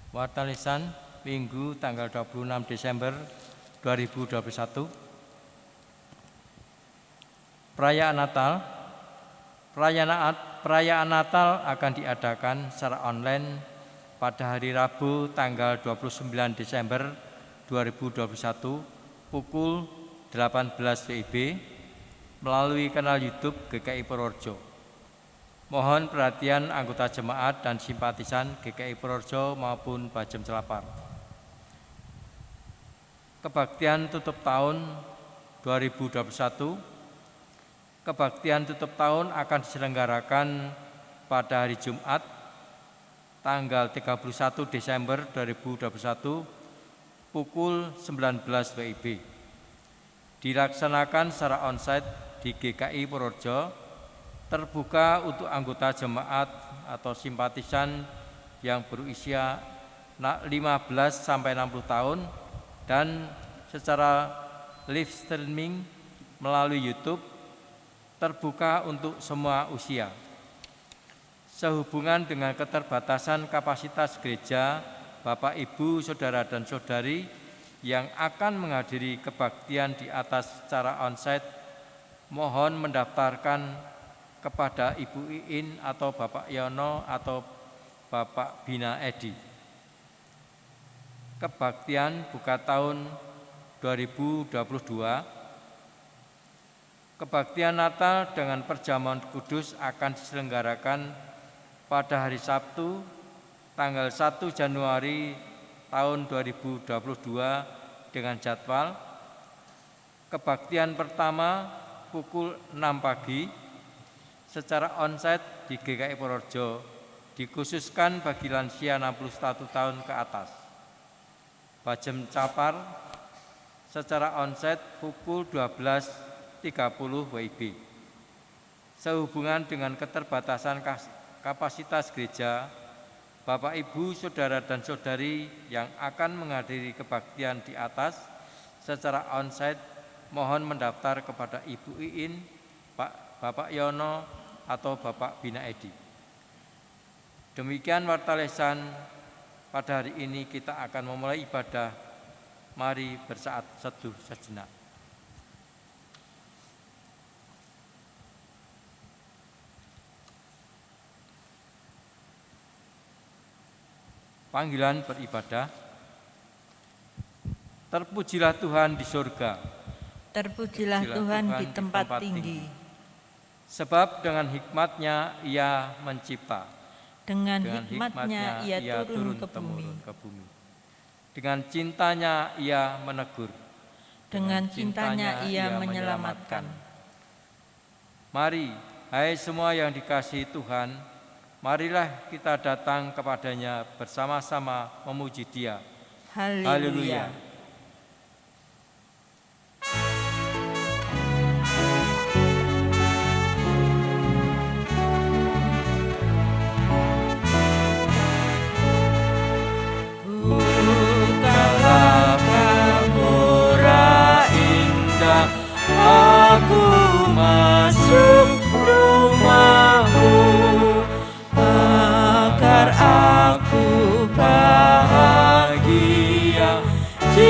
Warta Lisan Minggu tanggal 26 Desember 2021. Perayaan Natal. Perayaan Natal akan diadakan secara online pada hari Rabu tanggal 29 Desember 2021 pukul 18 WIB melalui kanal YouTube GKI Purworejo. Mohon perhatian anggota jemaat dan simpatisan GKI Purworejo maupun Bajem Celapar. Kebaktian tutup tahun 2021. Kebaktian tutup tahun akan diselenggarakan pada hari Jumat tanggal 31 Desember 2021 pukul 19 WIB. Dilaksanakan secara onsite di GKI Purworejo, terbuka untuk anggota jemaat atau simpatisan yang berusia 15 sampai 60 tahun dan secara live streaming melalui YouTube, terbuka untuk semua usia. Sehubungan dengan keterbatasan kapasitas gereja, Bapak, Ibu, Saudara, dan Saudari yang akan menghadiri kebaktian di atas secara onsite, mohon mendaftarkan kepada Ibu Iin atau Bapak Yono atau Bapak Bina Edi. Kebaktian buka tahun 2022. Kebaktian Natal dengan perjamuan kudus akan diselenggarakan pada hari Sabtu tanggal 1 Januari tahun 2022 dengan jadwal kebaktian pertama pukul 6 pagi secara onsite di GKI Purworejo, dikhususkan bagi lansia 61 tahun ke atas. Bajem Celapar secara onsite pukul 12.30 WIB. Sehubungan dengan keterbatasan kapasitas gereja, Bapak, Ibu, Saudara, dan Saudari yang akan menghadiri kebaktian di atas secara onsite, mohon mendaftar kepada Ibu Iin, Bapak Yono, atau Bapak Bina Edi. Demikian Warta Lisan pada hari ini. Kita akan memulai ibadah. Mari bersaat seduh sejenak. Panggilan beribadah. Terpujilah Tuhan di surga. Terpujilah Tuhan di tempat tinggi. Sebab dengan hikmat-Nya Ia mencipta. Dengan hikmat-Nya Ia turun ke bumi. Dengan cintanya Ia menegur. Dengan cintanya Ia menyelamatkan. Mari, hai semua yang dikasihi Tuhan, marilah kita datang kepada-Nya bersama-sama memuji Dia. Haleluya. Aku masuk rumahmu agar aku bahagia di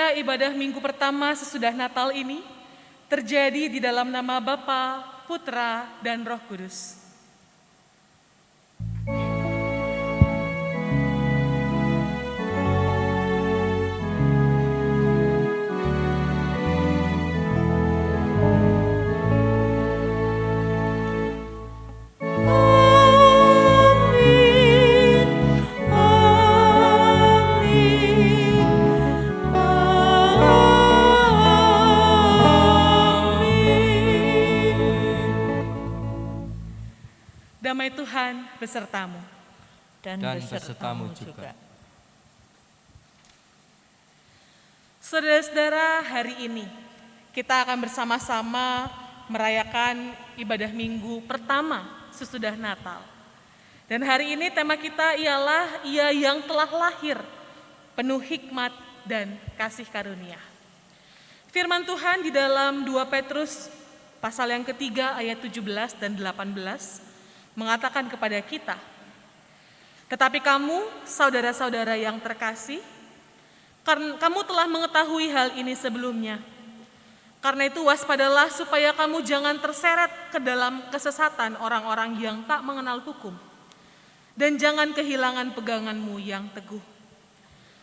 Saudara-saudara, ibadah minggu pertama sesudah Natal ini terjadi di dalam nama Bapa, Putra, dan Roh Kudus. Damai Tuhan besertamu. Dan besertamu juga. Saudara-saudara, hari ini kita akan bersama-sama merayakan ibadah minggu pertama sesudah Natal. Dan hari ini tema kita ialah Ia yang telah lahir, penuh hikmat dan kasih karunia. Firman Tuhan di dalam 2 Petrus pasal yang ketiga ayat 17 dan 18 mengatakan kepada kita, tetapi kamu, saudara-saudara yang terkasih, karena kamu telah mengetahui hal ini sebelumnya. Karena itu waspadalah supaya kamu jangan terseret ke dalam kesesatan orang-orang yang tak mengenal hukum, dan jangan kehilangan peganganmu yang teguh.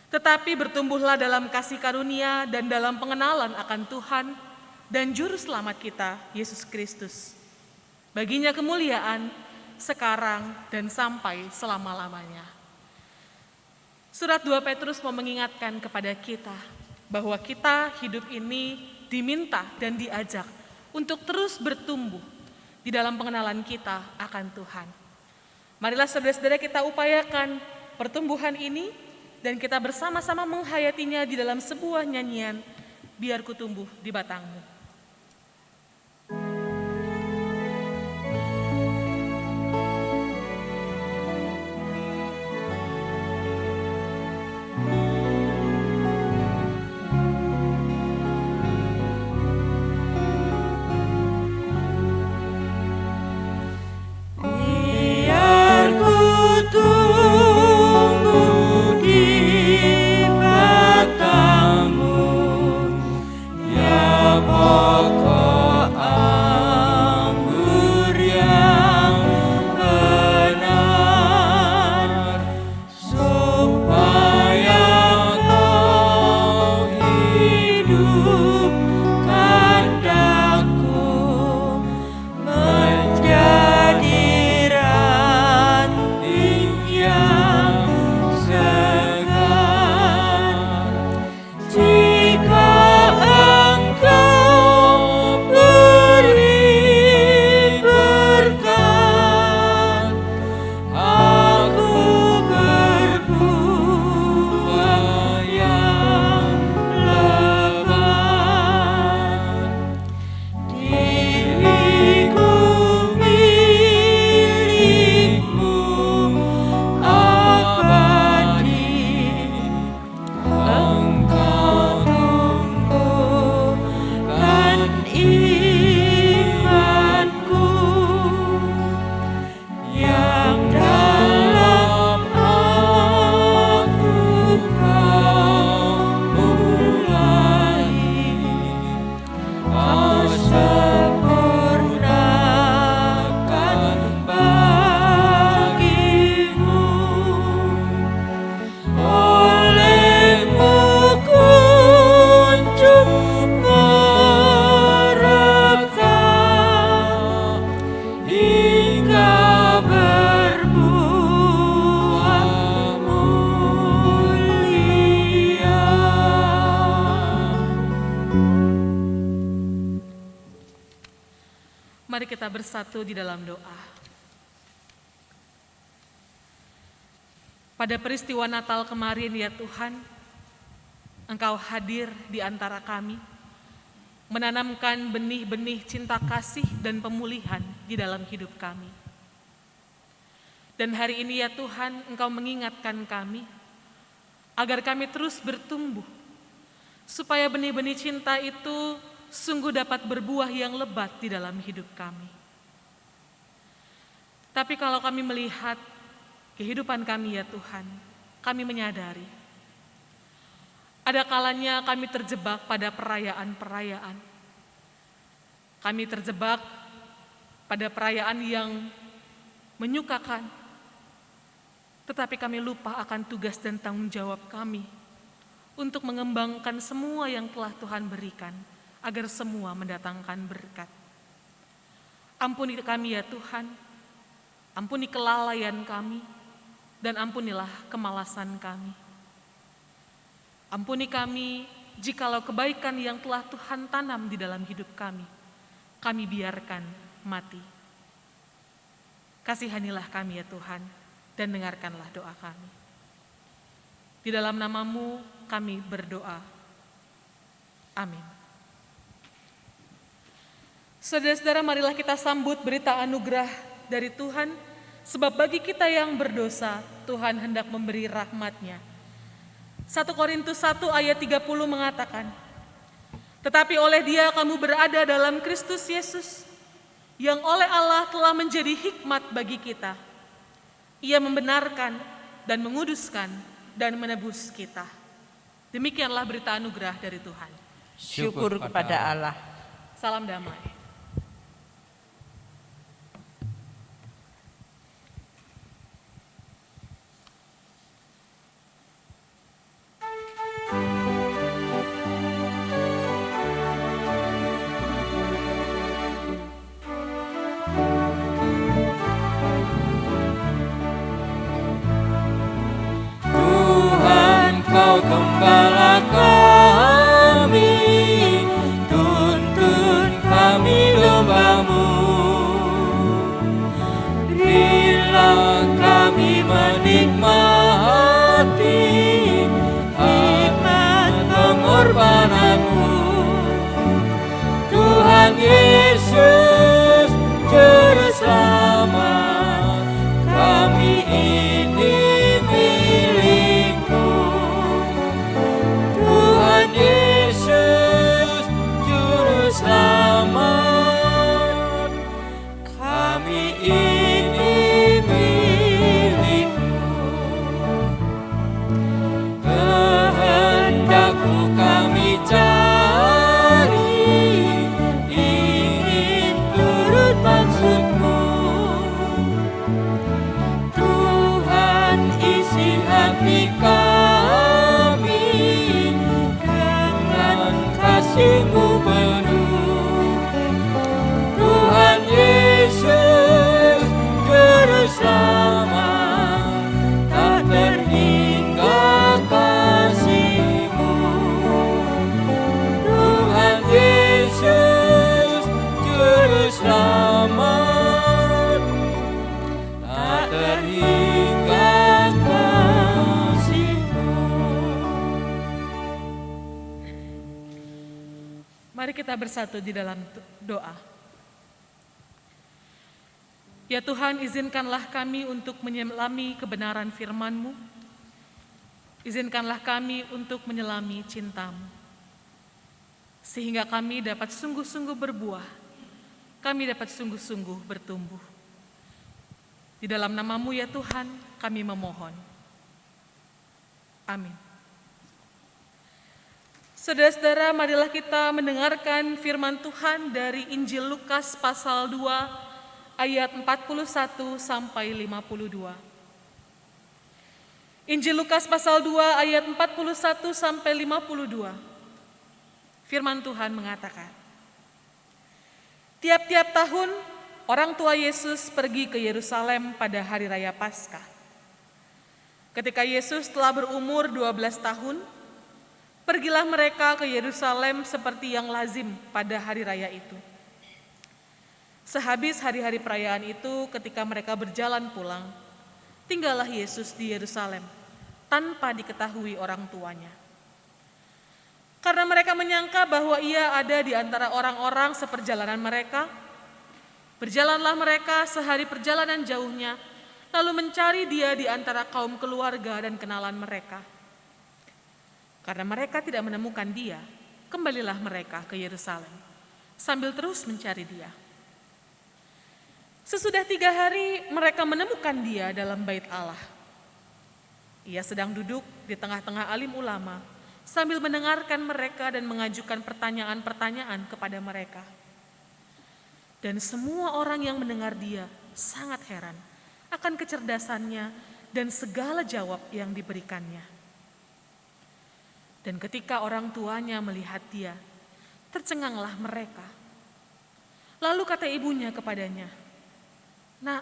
Tetapi bertumbuhlah dalam kasih karunia dan dalam pengenalan akan Tuhan dan Juru Selamat kita, Yesus Kristus. Baginya kemuliaan sekarang dan sampai selama-lamanya. Surat 2 Petrus mau mengingatkan kepada kita bahwa kita hidup ini diminta dan diajak untuk terus bertumbuh di dalam pengenalan kita akan Tuhan. Marilah saudara-saudara kita upayakan pertumbuhan ini dan kita bersama-sama menghayatinya di dalam sebuah nyanyian, Biar Ku Tumbuh di Batangmu. Mari kita bersatu di dalam doa. Pada peristiwa Natal kemarin ya Tuhan, Engkau hadir di antara kami, menanamkan benih-benih cinta kasih dan pemulihan di dalam hidup kami. Dan hari ini ya Tuhan, Engkau mengingatkan kami, agar kami terus bertumbuh, supaya benih-benih cinta itu sungguh dapat berbuah yang lebat di dalam hidup kami. Tapi kalau kami melihat kehidupan kami ya Tuhan, kami menyadari Ada kalanya kami terjebak pada perayaan-perayaan. Kami terjebak pada perayaan yang menyukakan, tetapi kami lupa akan tugas dan tanggung jawab kami untuk mengembangkan semua yang telah Tuhan berikan, agar semua mendatangkan berkat. Ampuni kami ya Tuhan, ampuni kelalaian kami, dan ampunilah kemalasan kami. Ampuni kami jikalau kebaikan yang telah Tuhan tanam di dalam hidup kami biarkan mati. Kasihanilah kami ya Tuhan, dan dengarkanlah doa kami. Di dalam nama-Mu kami berdoa. Amin. Saudara-saudara, marilah kita sambut berita anugerah dari Tuhan, sebab bagi kita yang berdosa, Tuhan hendak memberi rahmat-Nya. 1 Korintus 1 ayat 30 mengatakan, tetapi oleh Dia kamu berada dalam Kristus Yesus, yang oleh Allah telah menjadi hikmat bagi kita. Ia membenarkan dan menguduskan dan menebus kita. Demikianlah berita anugerah dari Tuhan. Syukur kepada Allah. Salam damai. Gembala kami, tuntun kami domba-Mu. Bila kami menikmati hikmat pengorbanan-Mu, Tuhan Yesus Juru Selamat, kami ini milik-Mu. Yesus Juru Selamat, kami ini milik-Mu. Kehendak-Mu kami cari, ingin turut maksud-Mu. Tuhan isi hati kami, kasih-Mu penuh. Tuhan Yesus Juru Selamat, tak terhingga kasih-Mu. Tuhan Yesus Juru Selamat, tak terhingga kasih-Mu. Mari kita bersatu di dalam doa. Ya Tuhan, izinkanlah kami untuk menyelami kebenaran firman-Mu. Izinkanlah kami untuk menyelami cinta-Mu. Sehingga kami dapat sungguh-sungguh berbuah. Kami dapat sungguh-sungguh bertumbuh. Di dalam nama-Mu ya Tuhan, kami memohon. Amin. Saudara-saudara, marilah kita mendengarkan firman Tuhan dari Injil Lukas pasal 2 ayat 41 sampai 52. Injil Lukas pasal 2 ayat 41 sampai 52. Firman Tuhan mengatakan, tiap-tiap tahun orang tua Yesus pergi ke Yerusalem pada hari raya Paskah. Ketika Yesus telah berumur 12 tahun, pergilah mereka ke Yerusalem seperti yang lazim pada hari raya itu. Sehabis hari-hari perayaan itu, ketika mereka berjalan pulang, tinggallah Yesus di Yerusalem tanpa diketahui orang tuanya. Karena mereka menyangka bahwa Ia ada di antara orang-orang seperjalanan mereka, berjalanlah mereka sehari perjalanan jauhnya, lalu mencari Dia di antara kaum keluarga dan kenalan mereka. Karena mereka tidak menemukan Dia, kembalilah mereka ke Yerusalem, sambil terus mencari Dia. Sesudah 3 hari, mereka menemukan Dia dalam bait Allah. Ia sedang duduk di tengah-tengah alim ulama, sambil mendengarkan mereka dan mengajukan pertanyaan-pertanyaan kepada mereka. Dan semua orang yang mendengar dia sangat heran akan kecerdasannya dan segala jawab yang diberikannya. Dan ketika orang tuanya melihat dia, tercenganglah mereka. Lalu kata ibunya kepadanya, "Nak,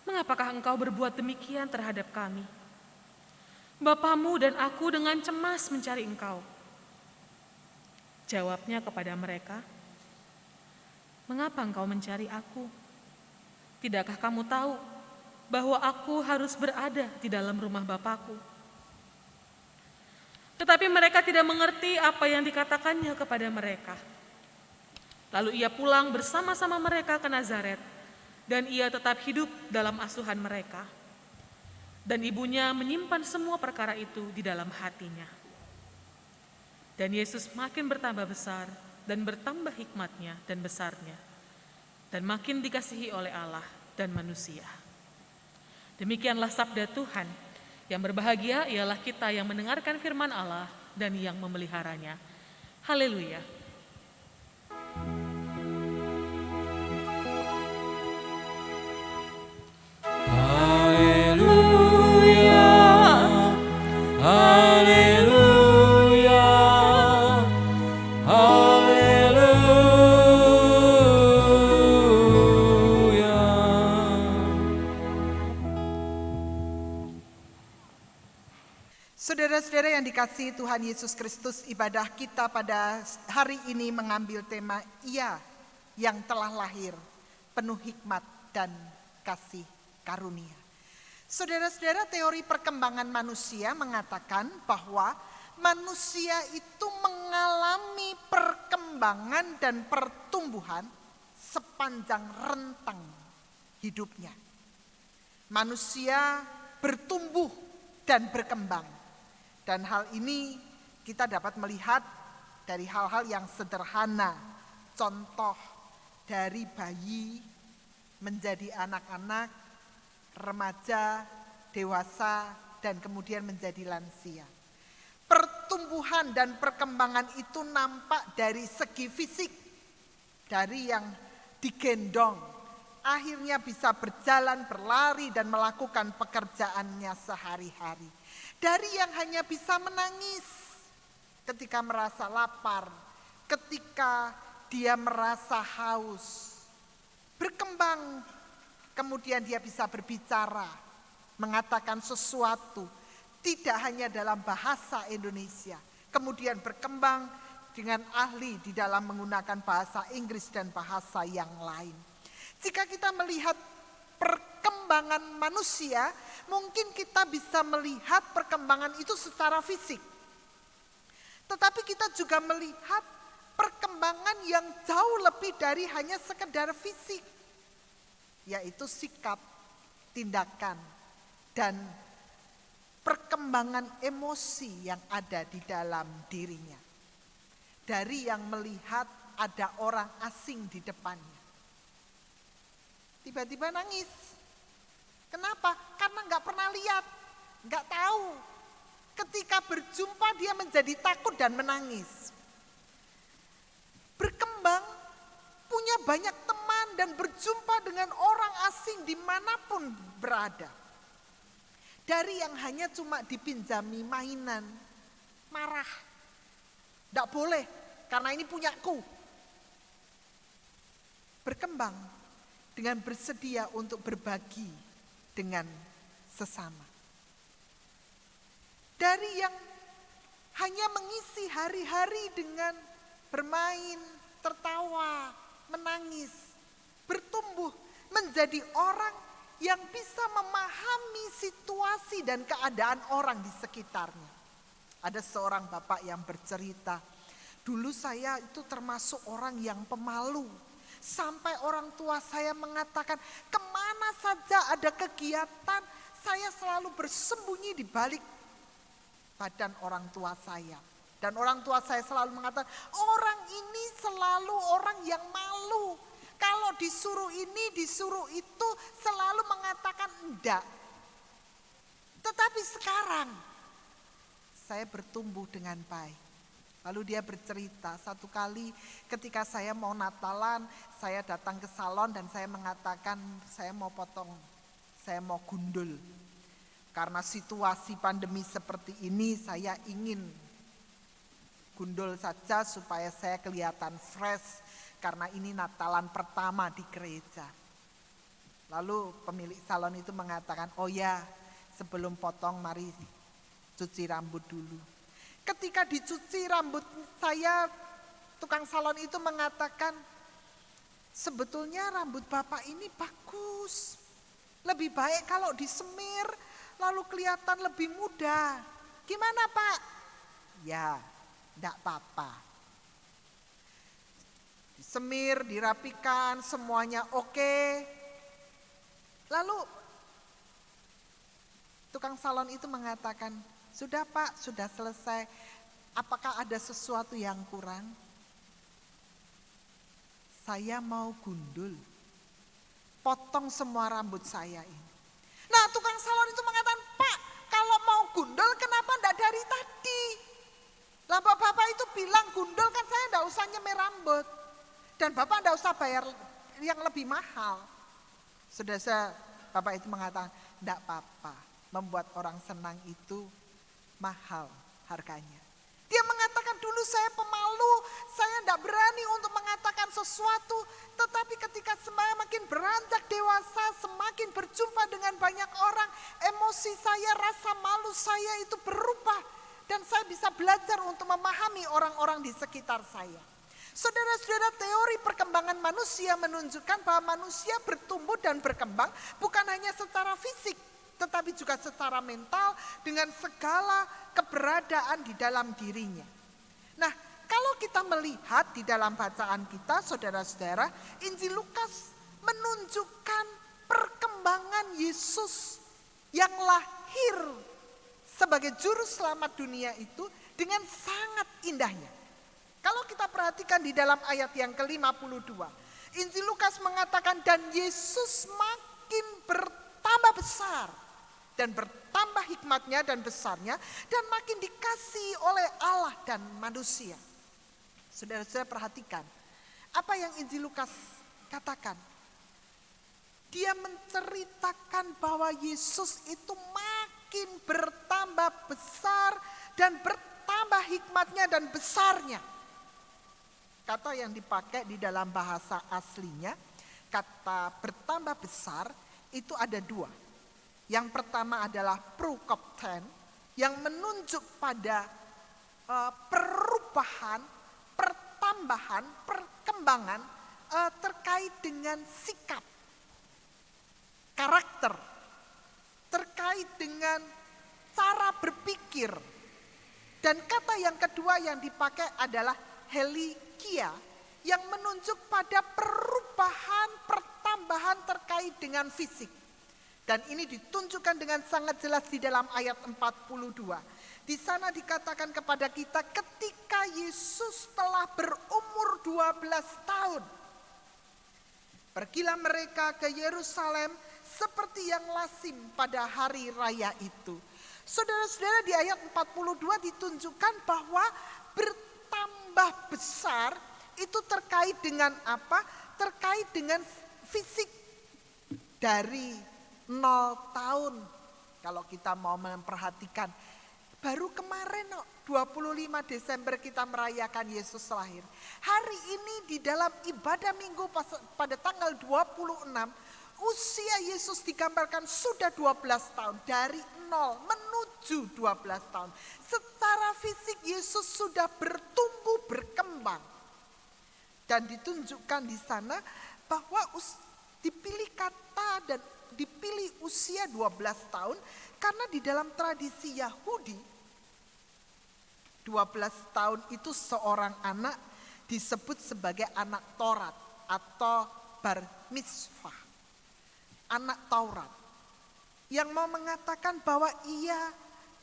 mengapakah engkau berbuat demikian terhadap kami? Bapamu dan aku dengan cemas mencari engkau." Jawabnya kepada mereka, "Mengapa engkau mencari aku? Tidakkah kamu tahu bahwa aku harus berada di dalam rumah Bapakku?" Tetapi mereka tidak mengerti apa yang dikatakannya kepada mereka. Lalu ia pulang bersama-sama mereka ke Nazaret, dan ia tetap hidup dalam asuhan mereka. Dan ibunya menyimpan semua perkara itu di dalam hatinya. Dan Yesus makin bertambah besar dan bertambah hikmatnya dan besarnya, dan makin dikasihi oleh Allah dan manusia. Demikianlah sabda Tuhan. Yang berbahagia ialah kita yang mendengarkan firman Allah dan yang memeliharanya. Haleluya. Saudara-saudara yang dikasihi Tuhan Yesus Kristus, ibadah kita pada hari ini mengambil tema Ia yang telah lahir, penuh hikmat dan kasih karunia. Saudara-saudara, teori perkembangan manusia mengatakan bahwa manusia itu mengalami perkembangan dan pertumbuhan sepanjang rentang hidupnya. Manusia bertumbuh dan berkembang. Dan hal ini kita dapat melihat dari hal-hal yang sederhana. Contoh dari bayi menjadi anak-anak, remaja, dewasa, dan kemudian menjadi lansia. Pertumbuhan dan perkembangan itu nampak dari segi fisik. Dari yang digendong, akhirnya bisa berjalan, berlari, dan melakukan pekerjaannya sehari-hari. Dari yang hanya bisa menangis ketika merasa lapar, ketika dia merasa haus. Berkembang, kemudian dia bisa berbicara, mengatakan sesuatu, tidak hanya dalam bahasa Indonesia. Kemudian berkembang dengan ahli di dalam menggunakan bahasa Inggris dan bahasa yang lain. Jika kita melihat perkembangan manusia, mungkin kita bisa melihat perkembangan itu secara fisik. Tetapi kita juga melihat perkembangan yang jauh lebih dari hanya sekedar fisik, yaitu sikap, tindakan, dan perkembangan emosi yang ada di dalam dirinya. Dari yang melihat ada orang asing di depannya, tiba-tiba nangis. Kenapa? Karena nggak pernah lihat, nggak tahu. Ketika berjumpa dia menjadi takut dan menangis. Berkembang, punya banyak teman dan berjumpa dengan orang asing dimanapun berada. Dari yang hanya cuma dipinjami mainan, marah. Nggak boleh, karena ini punyaku. Berkembang dengan bersedia untuk berbagi dengan sesama. Dari yang hanya mengisi hari-hari dengan bermain, tertawa, menangis, bertumbuh menjadi orang yang bisa memahami situasi dan keadaan orang di sekitarnya. Ada seorang bapak yang bercerita, dulu saya itu termasuk orang yang pemalu. Sampai orang tua saya mengatakan, kemana saja ada kegiatan, saya selalu bersembunyi di balik badan orang tua saya. Dan orang tua saya selalu mengatakan, orang ini selalu orang yang malu. Kalau disuruh ini, disuruh itu, selalu mengatakan enggak. Tetapi sekarang, saya bertumbuh dengan baik. Lalu dia bercerita, satu kali ketika saya mau Natalan, saya datang ke salon dan saya mengatakan saya mau potong, saya mau gundul. Karena situasi pandemi seperti ini saya ingin gundul saja supaya saya kelihatan fresh karena ini Natalan pertama di gereja. Lalu pemilik salon itu mengatakan, oh ya sebelum potong mari cuci rambut dulu. Ketika dicuci rambut saya, tukang salon itu mengatakan, sebetulnya rambut Bapak ini bagus. Lebih baik kalau disemir, lalu kelihatan lebih muda. Gimana Pak? Ya, enggak apa-apa. Disemir, dirapikan, semuanya oke. Lalu tukang salon itu mengatakan, sudah Pak, sudah selesai. Apakah ada sesuatu yang kurang? Saya mau gundul. Potong semua rambut saya ini. Nah tukang salon itu mengatakan, Pak kalau mau gundul kenapa enggak dari tadi? Lah Bapak itu bilang gundul kan saya enggak usah nyemir rambut. Dan Bapak enggak usah bayar yang lebih mahal. Sudah Bapak itu mengatakan, enggak apa-apa. Membuat orang senang itu mahal harganya. Dia mengatakan dulu saya pemalu, saya tidak berani untuk mengatakan sesuatu. Tetapi ketika semakin beranjak dewasa, semakin berjumpa dengan banyak orang, emosi saya, rasa malu saya itu berubah. Dan saya bisa belajar untuk memahami orang-orang di sekitar saya. Saudara-saudara, teori perkembangan manusia menunjukkan bahwa manusia bertumbuh dan berkembang bukan hanya secara fisik, tetapi juga secara mental dengan segala keberadaan di dalam dirinya. Nah, kalau kita melihat di dalam bacaan kita, saudara-saudara, Injil Lukas menunjukkan perkembangan Yesus yang lahir sebagai juru selamat dunia itu dengan sangat indahnya. Kalau kita perhatikan di dalam ayat yang ke-52, Injil Lukas mengatakan dan Yesus makin bertambah besar dan bertambah hikmatnya dan besarnya dan makin dikasihi oleh Allah dan manusia. Saudara-saudara perhatikan apa yang Injil Lukas katakan. Dia menceritakan bahwa Yesus itu makin bertambah besar dan bertambah hikmatnya dan besarnya. Kata yang dipakai di dalam bahasa aslinya, kata bertambah besar itu ada dua. Yang pertama adalah prokopten yang menunjuk pada perubahan, pertambahan, perkembangan terkait dengan sikap, karakter, terkait dengan cara berpikir. Dan kata yang kedua yang dipakai adalah helikia yang menunjuk pada perubahan, pertambahan terkait dengan fisik. Dan ini ditunjukkan dengan sangat jelas di dalam ayat 42. Di sana dikatakan kepada kita ketika Yesus telah berumur 12 tahun. Pergilah mereka ke Yerusalem seperti yang lazim pada hari raya itu. Saudara-saudara, di ayat 42 ditunjukkan bahwa bertambah besar itu terkait dengan apa? Terkait dengan fisik dari 0 tahun. Kalau kita mau memperhatikan, baru kemarin 25 Desember kita merayakan Yesus lahir. Hari ini di dalam ibadah minggu pada tanggal 26, usia Yesus digambarkan sudah 12 tahun. Dari 0 menuju 12 tahun. Secara fisik Yesus sudah bertumbuh, berkembang. Dan ditunjukkan di sana bahwa dipilih kata dan dipilih usia 12 tahun karena di dalam tradisi Yahudi 12 tahun itu seorang anak disebut sebagai anak Taurat atau bar mitzvah, anak Taurat yang mau mengatakan bahwa ia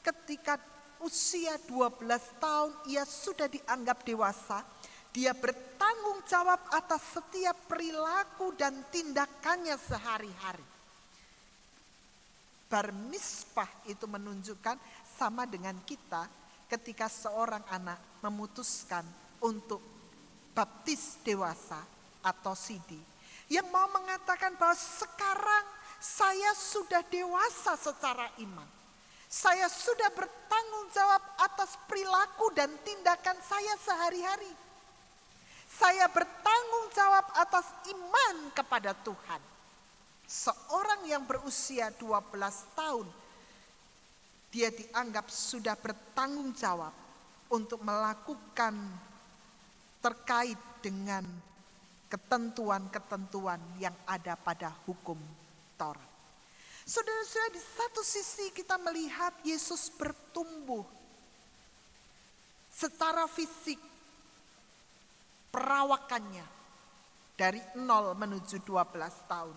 ketika usia 12 tahun ia sudah dianggap dewasa. Dia bertanggung jawab atas setiap perilaku dan tindakannya sehari-hari. Bar mitzvah itu menunjukkan sama dengan kita ketika seorang anak memutuskan untuk baptis dewasa atau sidi, yang mau mengatakan bahwa sekarang saya sudah dewasa secara iman. Saya sudah bertanggung jawab atas perilaku dan tindakan saya sehari-hari. Saya bertanggung jawab atas iman kepada Tuhan. Seorang yang berusia 12 tahun, dia dianggap sudah bertanggung jawab untuk melakukan terkait dengan ketentuan-ketentuan yang ada pada hukum Taurat. Saudara-saudara, di satu sisi kita melihat Yesus bertumbuh secara fisik, perawakannya dari 0 menuju 12 tahun.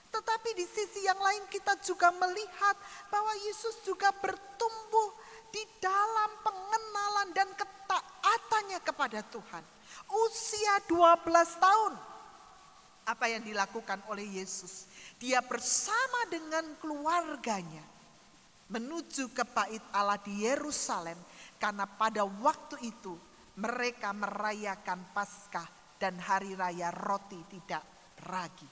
Tetapi di sisi yang lain kita juga melihat bahwa Yesus juga bertumbuh di dalam pengenalan dan ketaatannya kepada Tuhan. Usia 12 tahun. Apa yang dilakukan oleh Yesus? Dia bersama dengan keluarganya menuju ke bait Allah di Yerusalem, karena pada waktu itu mereka merayakan Paskah dan hari raya roti tidak ragi.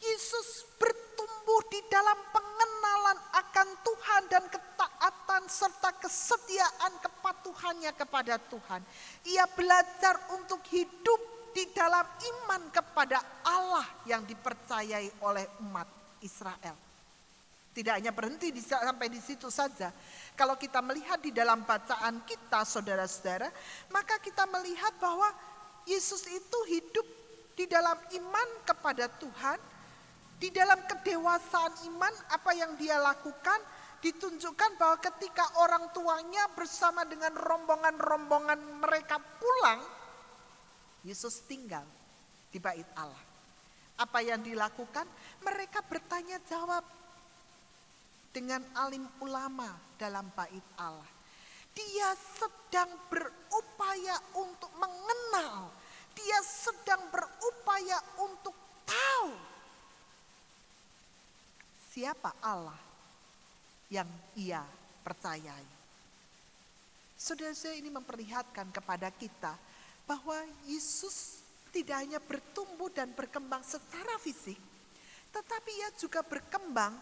Yesus bertumbuh di dalam pengenalan akan Tuhan dan ketaatan serta kesetiaan kepatuhannya kepada Tuhan. Ia belajar untuk hidup di dalam iman kepada Allah yang dipercayai oleh umat Israel. Tidak hanya berhenti sampai di situ saja. Kalau kita melihat di dalam bacaan kita, saudara-saudara, maka kita melihat bahwa Yesus itu hidup di dalam iman kepada Tuhan. Di dalam kedewasaan iman, apa yang dia lakukan ditunjukkan bahwa ketika orang tuanya bersama dengan rombongan-rombongan mereka pulang, Yesus tinggal di bait Allah. Apa yang dilakukan? Mereka bertanya jawab dengan alim ulama dalam bait Allah. Dia sedang berupaya untuk mengenal. Dia sedang berupaya untuk tahu siapa Allah yang ia percayai. Saudara-saudara, ini memperlihatkan kepada kita bahwa Yesus tidak hanya bertumbuh dan berkembang secara fisik, tetapi ia juga berkembang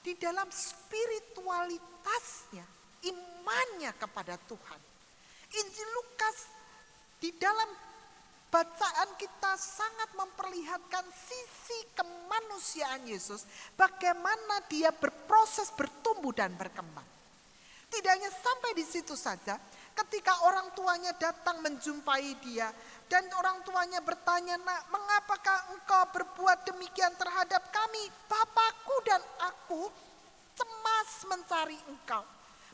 di dalam spiritualitasnya, imannya kepada Tuhan. Injil Lukas di dalam bacaan kita sangat memperlihatkan sisi kemanusiaan Yesus, bagaimana dia berproses bertumbuh dan berkembang. Tidak hanya sampai di situ saja, ketika orang tuanya datang menjumpai dia dan orang tuanya bertanya, "Nak, mengapakah engkau berbuat demikian terhadap kami? Bapakku dan aku cemas mencari engkau."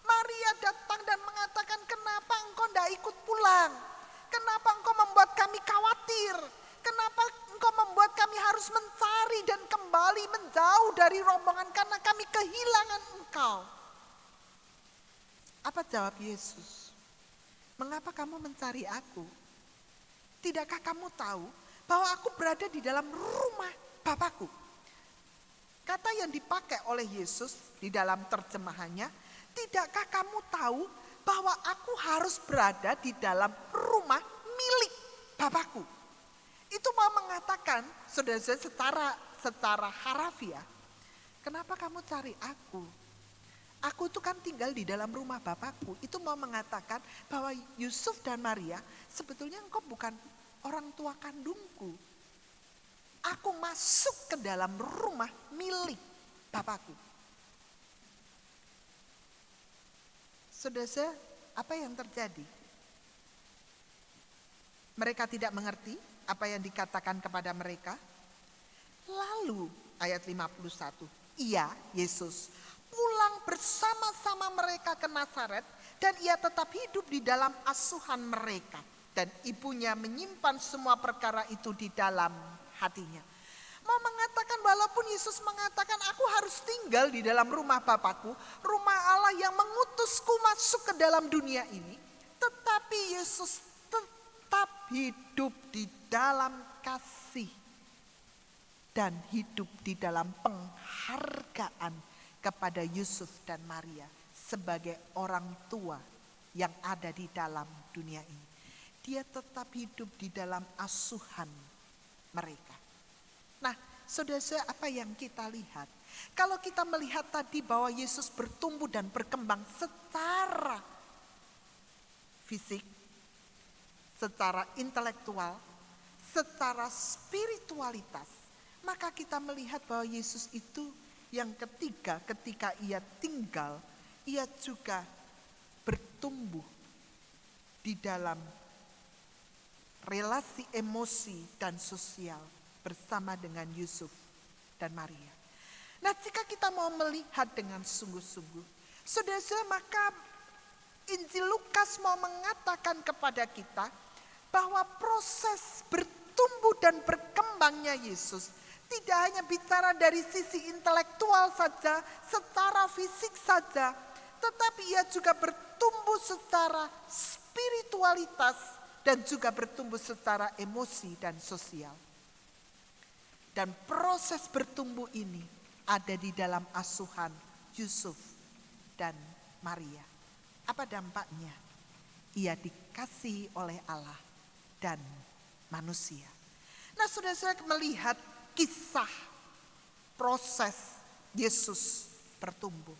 Maria datang dan mengatakan, "Kenapa engkau tidak ikut pulang? Kenapa engkau membuat kami khawatir? Kenapa engkau membuat kami harus mencari dan kembali menjauh dari rombongan karena kami kehilangan engkau?" Apa jawab Yesus? "Mengapa kamu mencari aku? Tidakkah kamu tahu bahwa aku berada di dalam rumah Bapakku?" Kata yang dipakai oleh Yesus di dalam terjemahannya, "Tidakkah kamu tahu bahwa aku harus berada di dalam rumah milik Bapakku?" Itu mau mengatakan, saudara-saudara, secara harafiah, kenapa kamu cari aku? Aku itu kan tinggal di dalam rumah Bapakku. Itu mau mengatakan bahwa Yusuf dan Maria, sebetulnya engkau bukan orang tua kandungku. Aku masuk ke dalam rumah milik Bapakku. Saudara, apa yang terjadi? Mereka tidak mengerti apa yang dikatakan kepada mereka. Lalu ayat 51, ia, Yesus, pulang bersama-sama mereka ke Nazaret dan ia tetap hidup di dalam asuhan mereka. Dan ibunya menyimpan semua perkara itu di dalam hatinya. Mau mengatakan walaupun Yesus mengatakan aku harus tinggal di dalam rumah Bapakku, rumah Allah yang mengutusku masuk ke dalam dunia ini, tetapi Yesus tetap hidup di dalam kasih dan hidup di dalam penghargaan kepada Yusuf dan Maria sebagai orang tua yang ada di dalam dunia ini. Dia tetap hidup di dalam asuhan mereka. Nah, saudara-saudara, apa yang kita lihat? Kalau kita melihat tadi bahwa Yesus bertumbuh dan berkembang secara fisik, secara intelektual, secara spiritualitas, maka kita melihat bahwa Yesus itu yang ketiga, ketika ia tinggal, ia juga bertumbuh di dalam relasi emosi dan sosial bersama dengan Yusuf dan Maria. Nah, jika kita mau melihat dengan sungguh-sungguh, saudara-saudara, maka Injil Lukas mau mengatakan kepada kita bahwa proses bertumbuh dan berkembangnya Yesus tidak hanya bicara dari sisi intelektual saja, secara fisik saja, tetapi ia juga bertumbuh secara spiritualitas dan juga bertumbuh secara emosi dan sosial. Dan proses bertumbuh ini ada di dalam asuhan Yusuf dan Maria. Apa dampaknya? Ia dikasihi oleh Allah dan manusia. Nah, saudara-saudara, melihat kisah proses Yesus bertumbuh,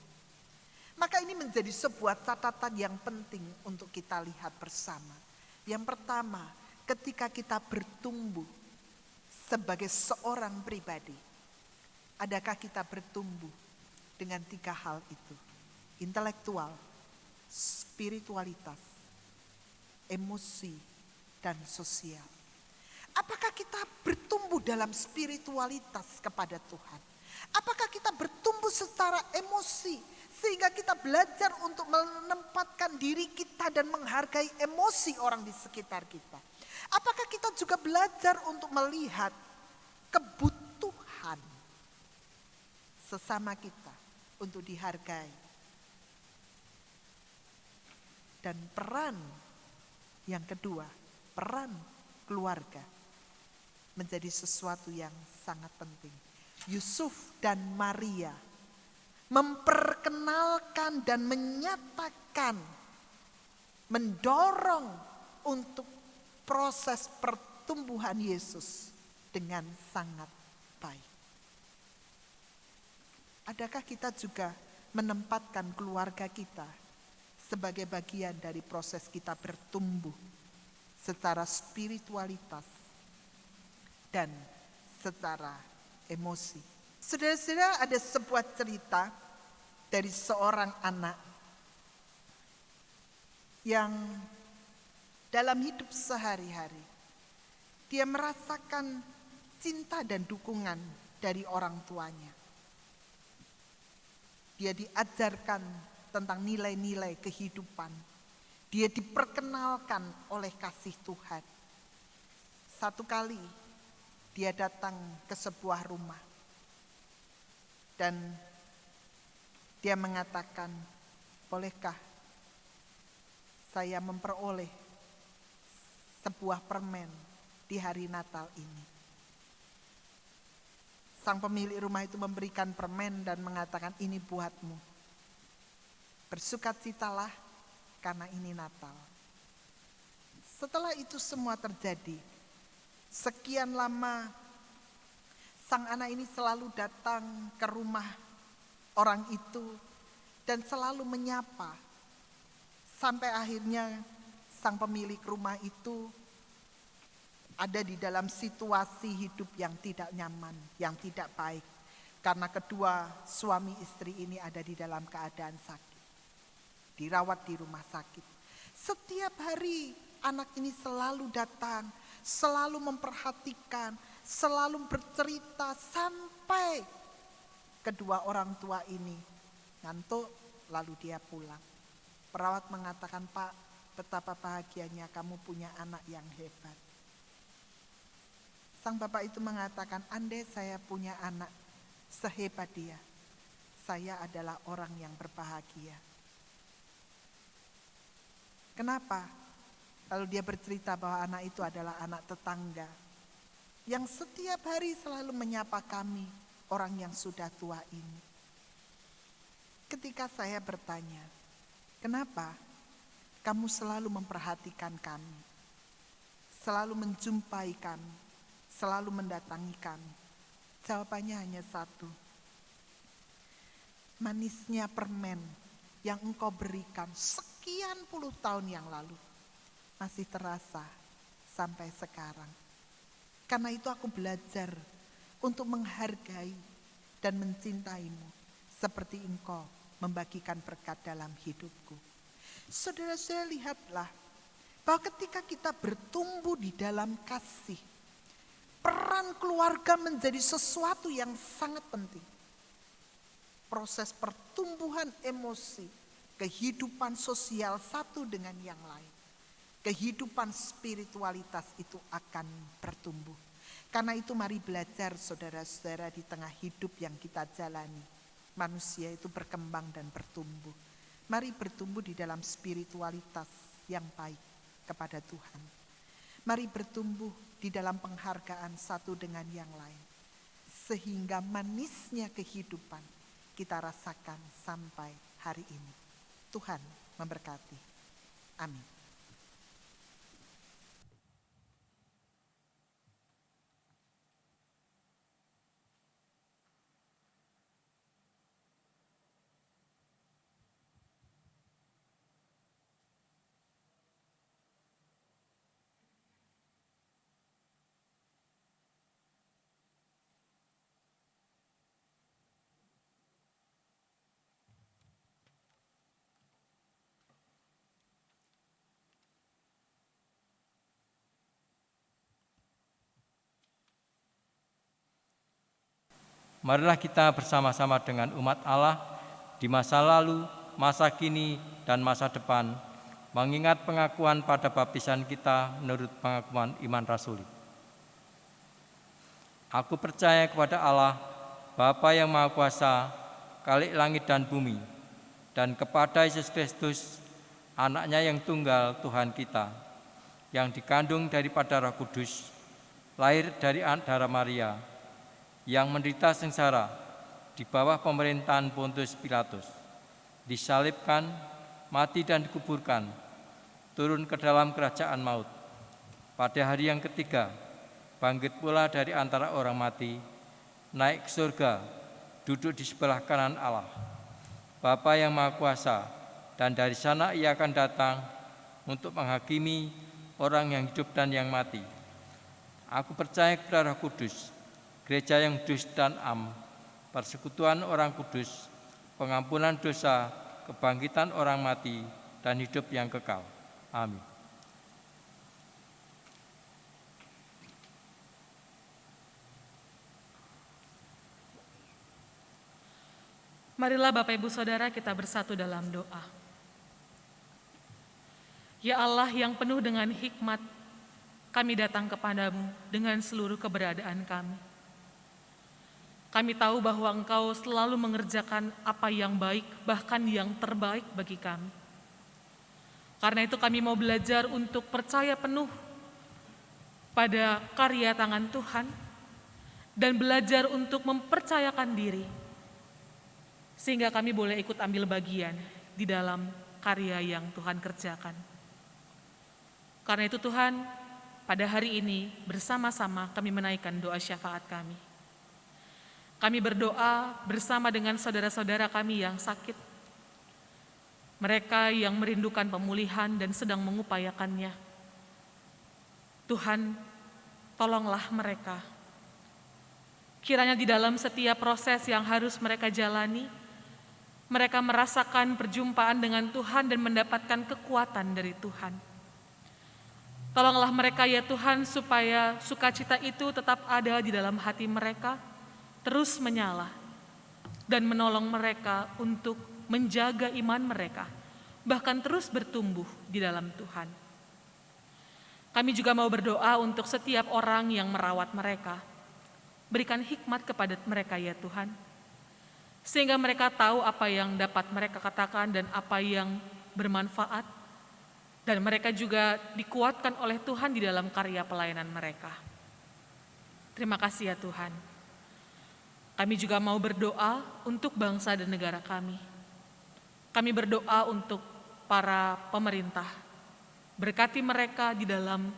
maka ini menjadi sebuah catatan yang penting untuk kita lihat bersama. Yang pertama, ketika kita bertumbuh sebagai seorang pribadi, adakah kita bertumbuh dengan 3 hal itu? Intelektual, spiritualitas, emosi, dan sosial. Apakah kita bertumbuh dalam spiritualitas kepada Tuhan? Apakah kita bertumbuh secara emosi sehingga kita belajar untuk menempatkan diri kita dan menghargai emosi orang di sekitar kita? Apakah kita juga belajar untuk melihat kebutuhan sesama kita untuk dihargai? Dan peran yang kedua, peran keluarga menjadi sesuatu yang sangat penting. Yusuf dan Maria memperkenalkan dan menyatakan, mendorong untuk proses pertumbuhan Yesus dengan sangat baik. Adakah kita juga menempatkan keluarga kita sebagai bagian dari proses kita bertumbuh secara spiritualitas dan secara emosi? Saudara-saudara, ada sebuah cerita dari seorang anak yang dalam hidup sehari-hari dia merasakan cinta dan dukungan dari orang tuanya. Dia diajarkan tentang nilai-nilai kehidupan. Dia diperkenalkan oleh kasih Tuhan. Satu kali dia datang ke sebuah rumah dan dia mengatakan, bolehkah saya memperoleh sebuah permen di hari Natal ini? Sang pemilik rumah itu memberikan permen dan mengatakan, ini buatmu. Bersukacitalah karena ini Natal. Setelah itu semua terjadi, sekian lama sang anak ini selalu datang ke rumah orang itu dan selalu menyapa. Sampai akhirnya sang pemilik rumah itu ada di dalam situasi hidup yang tidak nyaman, yang tidak baik. Karena kedua suami istri ini ada di dalam keadaan sakit. Dirawat di rumah sakit. Setiap hari anak ini selalu datang, selalu memperhatikan, selalu bercerita sampai kedua orang tua ini ngantuk lalu dia pulang. Perawat mengatakan, Pak, betapa bahagianya kamu punya anak yang hebat. Sang bapak itu mengatakan, andai saya punya anak sehebat dia, saya adalah orang yang berbahagia. Kenapa? Lalu dia bercerita bahwa anak itu adalah anak tetangga yang setiap hari selalu menyapa kami, orang yang sudah tua ini. Ketika saya bertanya, kenapa? Kamu selalu memperhatikan kami, selalu menjumpai kami, selalu mendatangi kami. Jawabannya hanya satu. Manisnya permen yang Engkau berikan sekian puluh tahun yang lalu masih terasa sampai sekarang. Karena itu aku belajar untuk menghargai dan mencintaimu seperti Engkau membagikan berkat dalam hidupku. Saudara-saudara, lihatlah bahwa ketika kita bertumbuh di dalam kasih, peran keluarga menjadi sesuatu yang sangat penting. Proses pertumbuhan emosi, kehidupan sosial satu dengan yang lain, kehidupan spiritualitas itu akan bertumbuh. Karena itu mari belajar saudara-saudara, di tengah hidup yang kita jalani, manusia itu berkembang dan bertumbuh. Mari bertumbuh di dalam spiritualitas yang baik kepada Tuhan. Mari bertumbuh di dalam penghargaan satu dengan yang lain. Sehingga manisnya kehidupan kita rasakan sampai hari ini. Tuhan memberkati. Amin. Marilah kita bersama-sama dengan umat Allah di masa lalu, masa kini, dan masa depan, mengingat pengakuan pada baptisan kita menurut pengakuan iman rasuli. Aku percaya kepada Allah, Bapa yang Maha Kuasa, Khalik langit dan bumi, dan kepada Yesus Kristus, Anak-Nya yang tunggal Tuhan kita, yang dikandung daripada Roh Kudus, lahir dari darah Maria, yang menderita sengsara di bawah pemerintahan Pontius Pilatus, disalibkan, mati dan dikuburkan, turun ke dalam kerajaan maut. Pada hari yang ketiga, bangkit pula dari antara orang mati, naik ke surga, duduk di sebelah kanan Allah, Bapa yang Maha Kuasa, dan dari sana Ia akan datang untuk menghakimi orang yang hidup dan yang mati. Aku percaya kepada Roh Kudus, gereja yang kudus dan am, persekutuan orang kudus, pengampunan dosa, kebangkitan orang mati, dan hidup yang kekal. Amin. Marilah Bapak Ibu Saudara kita bersatu dalam doa. Ya Allah yang penuh dengan hikmat, kami datang kepadamu dengan seluruh keberadaan kami. Kami tahu bahwa Engkau selalu mengerjakan apa yang baik, bahkan yang terbaik bagi kami. Karena itu kami mau belajar untuk percaya penuh pada karya tangan Tuhan dan belajar untuk mempercayakan diri, sehingga kami boleh ikut ambil bagian di dalam karya yang Tuhan kerjakan. Karena itu Tuhan, pada hari ini bersama-sama kami menaikkan doa syafaat kami. Kami berdoa bersama dengan saudara-saudara kami yang sakit, mereka yang merindukan pemulihan dan sedang mengupayakannya. Tuhan, tolonglah mereka. Kiranya di dalam setiap proses yang harus mereka jalani, mereka merasakan perjumpaan dengan Tuhan dan mendapatkan kekuatan dari Tuhan. Tolonglah mereka ya Tuhan, supaya sukacita itu tetap ada di dalam hati mereka, terus menyala, dan menolong mereka untuk menjaga iman mereka, bahkan terus bertumbuh di dalam Tuhan. Kami juga mau berdoa untuk setiap orang yang merawat mereka. Berikan hikmat kepada mereka ya Tuhan, sehingga mereka tahu apa yang dapat mereka katakan dan apa yang bermanfaat, dan mereka juga dikuatkan oleh Tuhan di dalam karya pelayanan mereka. Terima kasih ya Tuhan. Kami juga mau berdoa untuk bangsa dan negara kami. Kami berdoa untuk para pemerintah. Berkati mereka di dalam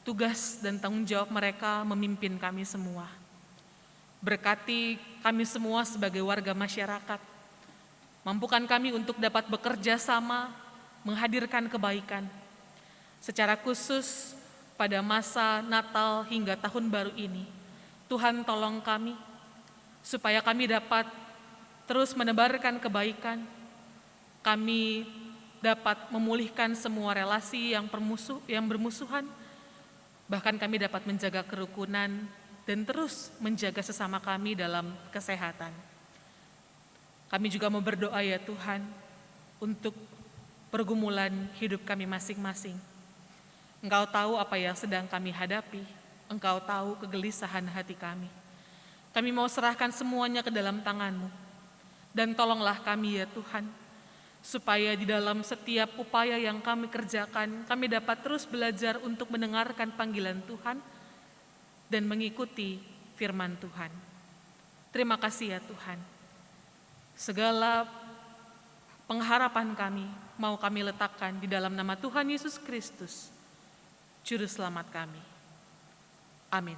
tugas dan tanggung jawab mereka memimpin kami semua. Berkati kami semua sebagai warga masyarakat. Mampukan kami untuk dapat bekerja sama, menghadirkan kebaikan. Secara khusus pada masa Natal hingga Tahun Baru ini, Tuhan tolong kami supaya kami dapat terus menebarkan kebaikan. Kami dapat memulihkan semua relasi yang bermusuhan. Bahkan kami dapat menjaga kerukunan dan terus menjaga sesama kami dalam kesehatan. Kami juga mau berdoa ya Tuhan untuk pergumulan hidup kami masing-masing. Engkau tahu apa yang sedang kami hadapi, Engkau tahu kegelisahan hati kami. Kami mau serahkan semuanya ke dalam tangan-Mu. Dan tolonglah kami ya Tuhan, supaya di dalam setiap upaya yang kami kerjakan, kami dapat terus belajar untuk mendengarkan panggilan Tuhan dan mengikuti firman Tuhan. Terima kasih ya Tuhan. Segala pengharapan kami mau kami letakkan di dalam nama Tuhan Yesus Kristus, Juru Selamat kami. Amin.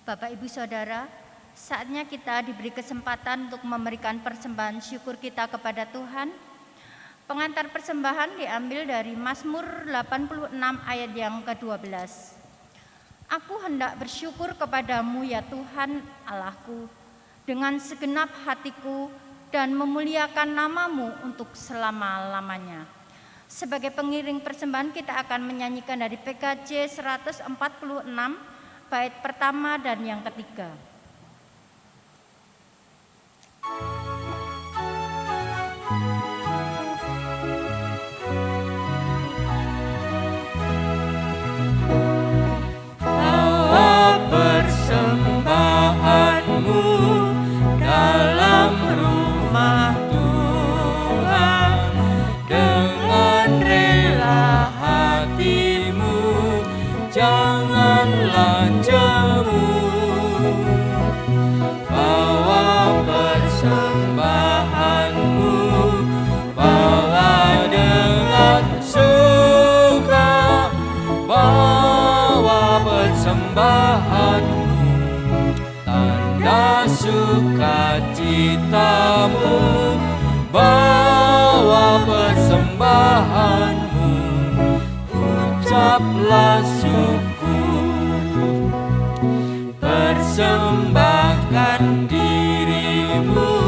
Bapak, Ibu, Saudara, saatnya kita diberi kesempatan untuk memberikan persembahan syukur kita kepada Tuhan. Pengantar persembahan diambil dari Mazmur 86 ayat yang ke-12. Aku hendak bersyukur kepadamu ya Tuhan Allahku, dengan segenap hatiku dan memuliakan namamu untuk selama-lamanya. Sebagai pengiring persembahan kita akan menyanyikan dari PKJ 146, bait pertama dan yang ketiga. Bawa persembahanmu dalam rumah Tuhan, dengan rela hatimu, janganlah jemu. Bawa persembahanmu, bawa dengan suka, bawa persembahanmu, tanda sukacitamu, bawa persembahanmu, ucaplah syukur, persembahkan dirimu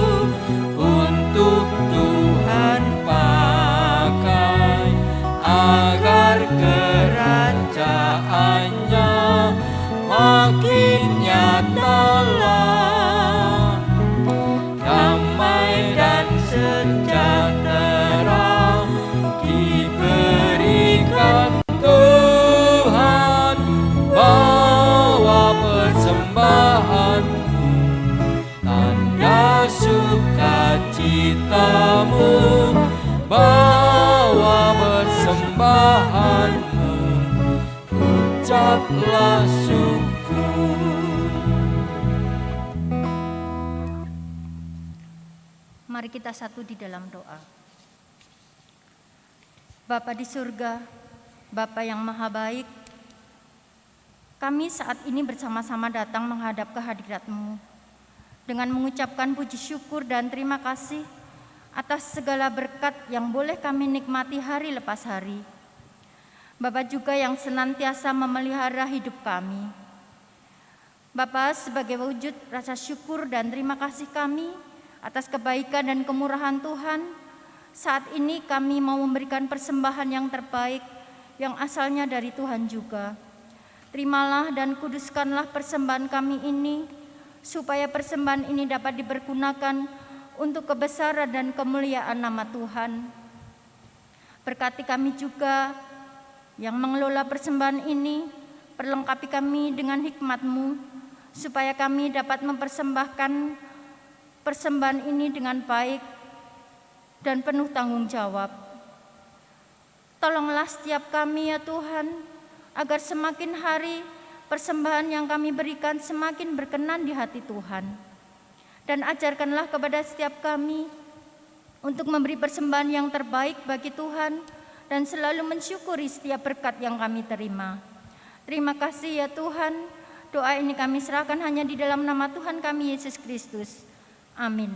untuk Tuhan pakai, agar kerajaannya makin nyatalah, damai dan sejahtera diberikan Tuhan. Bawa persembahanmu, tanda sukacitamu, bawa persembahanmu, ucaplah syukur. Mari kita satu di dalam doa. Bapa di surga, Bapa yang maha baik, kami saat ini bersama-sama datang menghadap kehadirat-Mu dengan mengucapkan puji syukur dan terima kasih atas segala berkat yang boleh kami nikmati hari lepas hari. Bapa juga yang senantiasa memelihara hidup kami. Bapa, sebagai wujud rasa syukur dan terima kasih kami atas kebaikan dan kemurahan Tuhan, saat ini kami mau memberikan persembahan yang terbaik yang asalnya dari Tuhan juga. Terimalah dan kuduskanlah persembahan kami ini, supaya persembahan ini dapat dipergunakan untuk kebesaran dan kemuliaan nama Tuhan. Berkati kami juga yang mengelola persembahan ini, perlengkapi kami dengan hikmat-Mu, supaya kami dapat mempersembahkan persembahan ini dengan baik dan penuh tanggung jawab. Tolonglah setiap kami ya Tuhan, agar semakin hari persembahan yang kami berikan semakin berkenan di hati Tuhan. Dan ajarkanlah kepada setiap kami untuk memberi persembahan yang terbaik bagi Tuhan dan selalu mensyukuri setiap berkat yang kami terima. Terima kasih ya Tuhan, doa ini kami serahkan hanya di dalam nama Tuhan kami Yesus Kristus. Amin.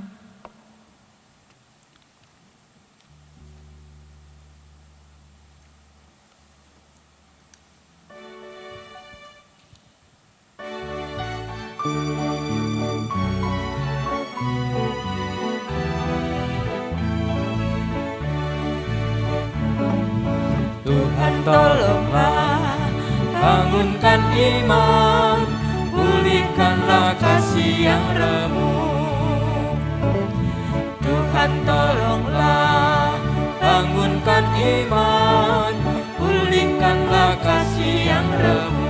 Tuhan tolonglah, bangunkan iman, pulihkanlah kasih yang remuk. Tuhan tolonglah, bangunkan iman, pulihkanlah kasih yang remuk.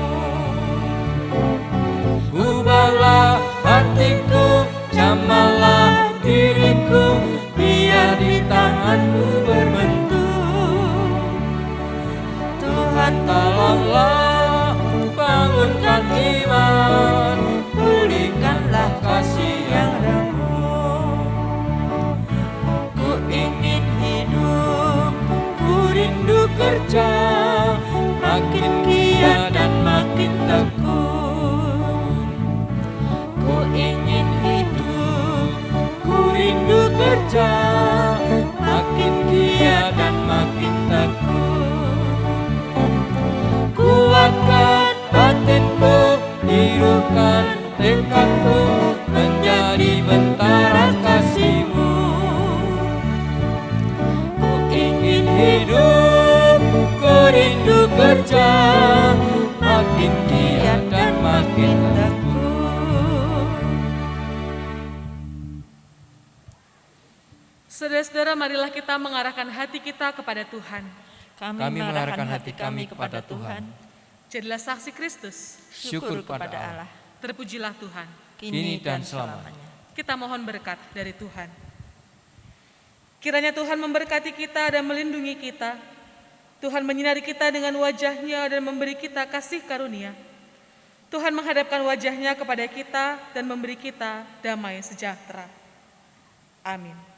Ubahlah hatiku, jamalah diriku, biar di tangan-Mu berbentuk. Tuhan tolonglah, bangunkan iman, pulihkanlah kasih yang remuk. Ku ingin hidup, ku rindu kerja, makin giat dan makin tekun. Ku ingin hidup, ku rindu kerja, makin giat dan makin tekun. Kuatkan batinku, birukan tekadku, menjadi bentara kasih-Mu. Ku ingin hidup, ku rindu kerja, makin giat dan makin tekun. Saudara-saudara, marilah kita mengarahkan hati kita kepada Tuhan. Kami mengarahkan hati kami kepada Tuhan. Jadilah saksi Kristus. Syukur kepada Allah, Terpujilah Tuhan. kini dan selamanya. Kita mohon berkat dari Tuhan. Kiranya Tuhan memberkati kita dan melindungi kita. Tuhan menyinari kita dengan wajah-Nya dan memberi kita kasih karunia. Tuhan menghadapkan wajah-Nya kepada kita dan memberi kita damai sejahtera. Amin.